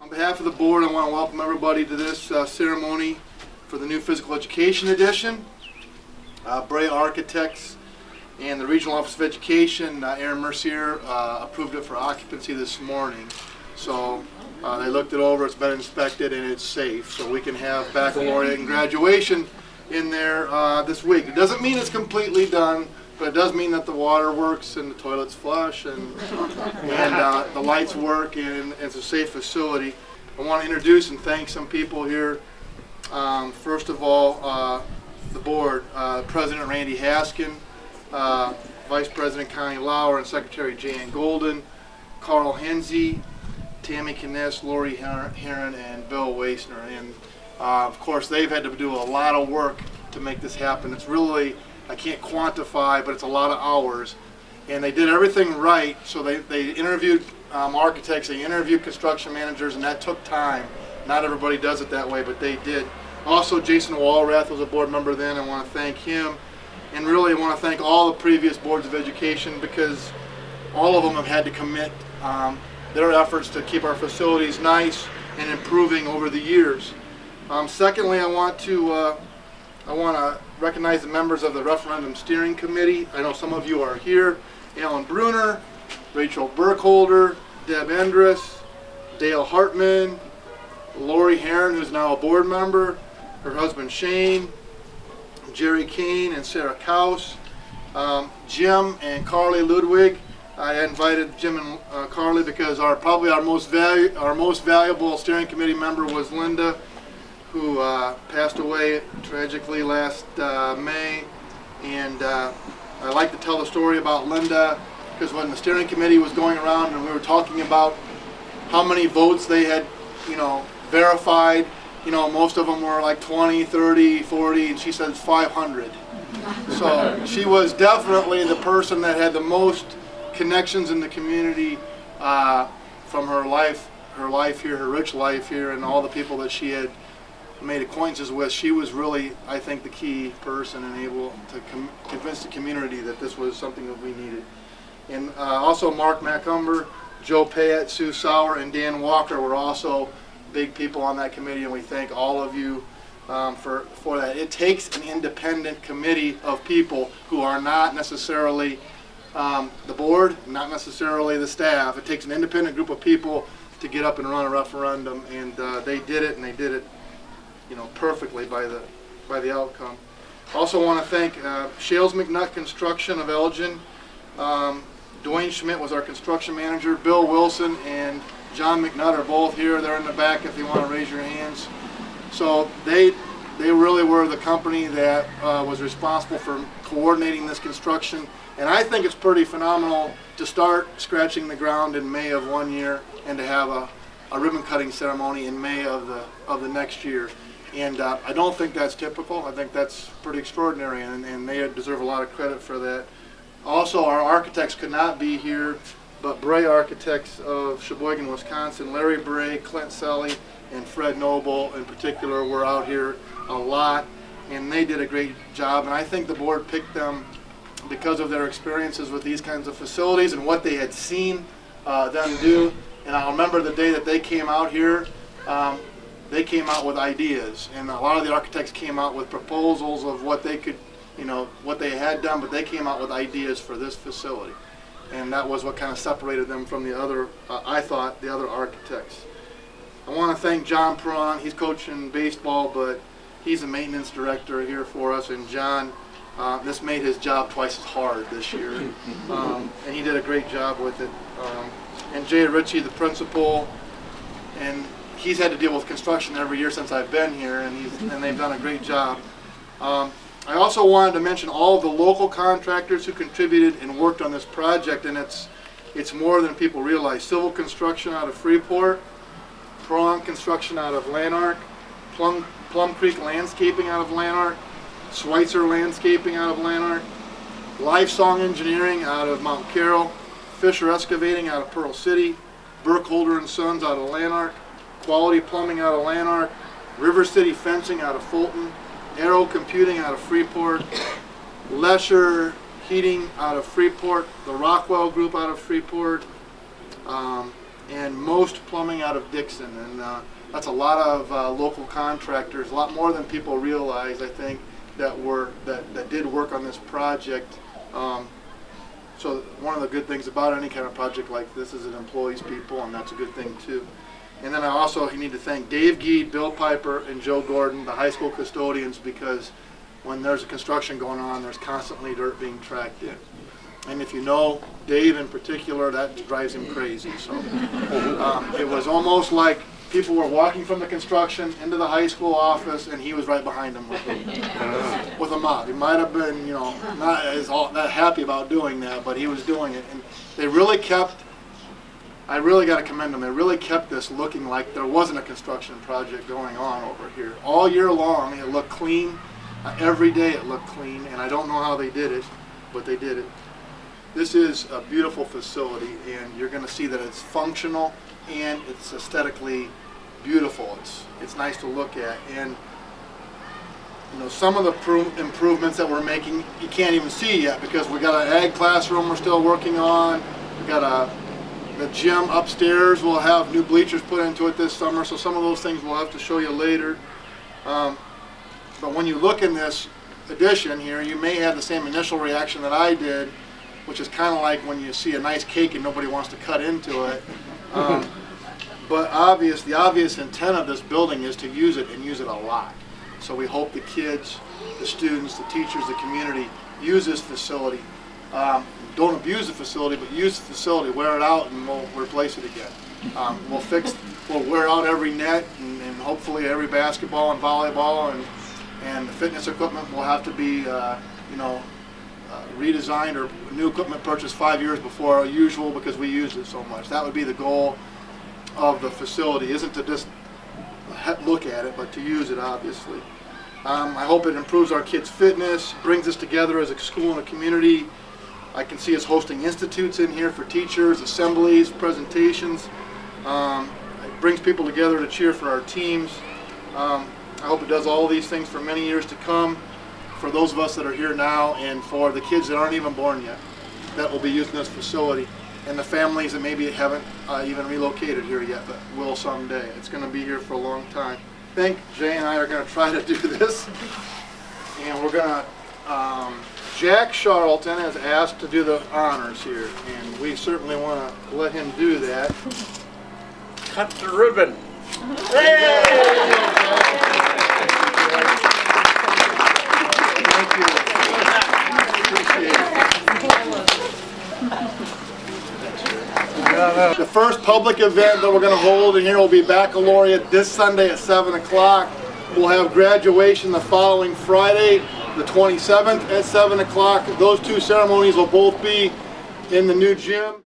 On behalf of the board, I want to welcome everybody to this ceremony for the new Physical Education Edition. Bray Architects and the Regional Office of Education, Aaron Mercier, approved it for occupancy this morning. So they looked it over, it's been inspected, and it's safe. So we can have baccalaureate and graduation in there this week. It doesn't mean it's completely done, but it does mean that the water works and the toilets flush and the lights work and it's a safe facility. I want to introduce and thank some people here. First of all, the board, President Randy Haskin, Vice President Connie Lauer, and Secretary Jan Golden, Carl Henze, Tammy Kness, Lori Heron, and Bill Waisner. And of course, they've had to do a lot of work to make this happen. It's really, I can't quantify, but it's a lot of hours. And they did everything right. So they interviewed architects, they interviewed construction managers, and that took time. Not everybody does it that way, but they did. Also, Jason Walrath was a board member then. I want to thank him. And really, I want to thank all the previous boards of education, because all of them have had to commit their efforts to keep our facilities nice and improving over the years. Secondly, I want to recognize the members of the Referendum Steering Committee. I know some of you are here. Alan Bruner, Rachel Burkholder, Deb Endress, Dale Hartman, Lori Heron, who's now a board member, her husband Shane, Jerry Kane, and Sarah Kaus, Jim and Carly Ludwig. I invited Jim and Carly because probably our most valuable steering committee member was Linda, who passed away tragically last May. And I like to tell the story about Linda because when the steering committee was going around and we were talking about how many votes they had, verified, most of them were like 20, 30, 40, and she said 500. So she was definitely the person that had the most connections in the community from her life here, her rich life here, and all the people that she had made acquaintances with. She was really, I think, the key person and able to convince the community that this was something that we needed. And also Mark Macumber, Joe Payette, Sue Sauer, and Dan Walker were also big people on that committee, and we thank all of you for that. It takes an independent committee of people who are not necessarily the board, not necessarily the staff. It takes an independent group of people to get up and run a referendum, and they did it, and they did it perfectly by the outcome. Also want to thank Shales McNutt Construction of Elgin. Dwayne Schmidt was our construction manager. Bill Wilson and John McNutt are both here. They're in the back if you want to raise your hands. So they really were the company that was responsible for coordinating this construction. And I think it's pretty phenomenal to start scratching the ground in May of one year and to have a ribbon cutting ceremony in May of the next year. And I don't think that's typical. I think that's pretty extraordinary, and they deserve a lot of credit for that. Also, our architects could not be here, but Bray Architects of Sheboygan, Wisconsin, Larry Bray, Clint Selly, and Fred Noble in particular were out here a lot, and they did a great job. And I think the board picked them because of their experiences with these kinds of facilities and what they had seen them do. And I remember the day that they came out here, they came out with ideas, and a lot of the architects came out with proposals of what they could, what they had done, but they came out with ideas for this facility. And that was what kind of separated them from the other, I thought, the other architects. I want to thank John Perron. He's coaching baseball, but he's a maintenance director here for us, and John, this made his job twice as hard this year, and he did a great job with it. And Jay Ritchie, the principal, and he's had to deal with construction every year since I've been here, and they've done a great job. I also wanted to mention all of the local contractors who contributed and worked on this project, and it's more than people realize. Civil Construction out of Freeport, Prong Construction out of Lanark, Plum Creek Landscaping out of Lanark, Schweitzer Landscaping out of Lanark, Live-Song Engineering out of Mount Carroll, Fisher Excavating out of Pearl City, Burkholder and Sons out of Lanark, Quality Plumbing out of Lanark, River City Fencing out of Fulton, Arrow Computing out of Freeport, Lesher Heating out of Freeport, the Rockwell Group out of Freeport, and most plumbing out of Dixon, and that's a lot of local contractors, a lot more than people realize, I think, that did work on this project. So one of the good things about any kind of project like this is it employs people, and that's a good thing too. And then I also need to thank Dave Geed, Bill Piper, and Joe Gordon, the high school custodians, because when there's a construction going on, there's constantly dirt being tracked in. And if you know Dave in particular, that drives him crazy. So it was almost like people were walking from the construction into the high school office, and he was right behind them with a mop. He might have been, not as that happy about doing that, but he was doing it. And they really kept, I really got to commend them, they really kept this looking like there wasn't a construction project going on over here. All year long, it looked clean. Every day it looked clean, and I don't know how they did it, but they did it. This is a beautiful facility, and you're going to see that it's functional and it's aesthetically beautiful. It's nice to look at, and some of the improvements that we're making you can't even see yet because we got an ag classroom we're still working on. We got the gym upstairs. We'll have new bleachers put into it this summer, so some of those things we'll have to show you later. But when you look in this addition here, you may have the same initial reaction that I did, which is kind of like when you see a nice cake and nobody wants to cut into it. But the obvious intent of this building is to use it and use it a lot. So we hope the kids, the students, the teachers, the community use this facility. Don't abuse the facility, but use the facility, wear it out, and we'll replace it again. We'll wear out every net, and hopefully every basketball and volleyball, and the fitness equipment will have to be, redesigned or new equipment purchased 5 years before usual because we use it so much. That would be the goal of the facility, isn't to just look at it, but to use it, obviously. I hope it improves our kids' fitness, brings us together as a school and a community. I can see us hosting institutes in here for teachers, assemblies, presentations. It brings people together to cheer for our teams. I hope it does all these things for many years to come, for those of us that are here now, and for the kids that aren't even born yet that will be using this facility, and the families that maybe haven't even relocated here yet but will someday. It's going to be here for a long time. I think Jay and I are going to try to do this, and we're going to Jack Charlton has asked to do the honors here, and we certainly want to let him do that. Cut the ribbon. Thank you. Appreciate it. The first public event that we're going to hold in here will be baccalaureate this Sunday at 7 o'clock. We'll have graduation the following Friday, the 27th at 7 o'clock. Those two ceremonies will both be in the new gym.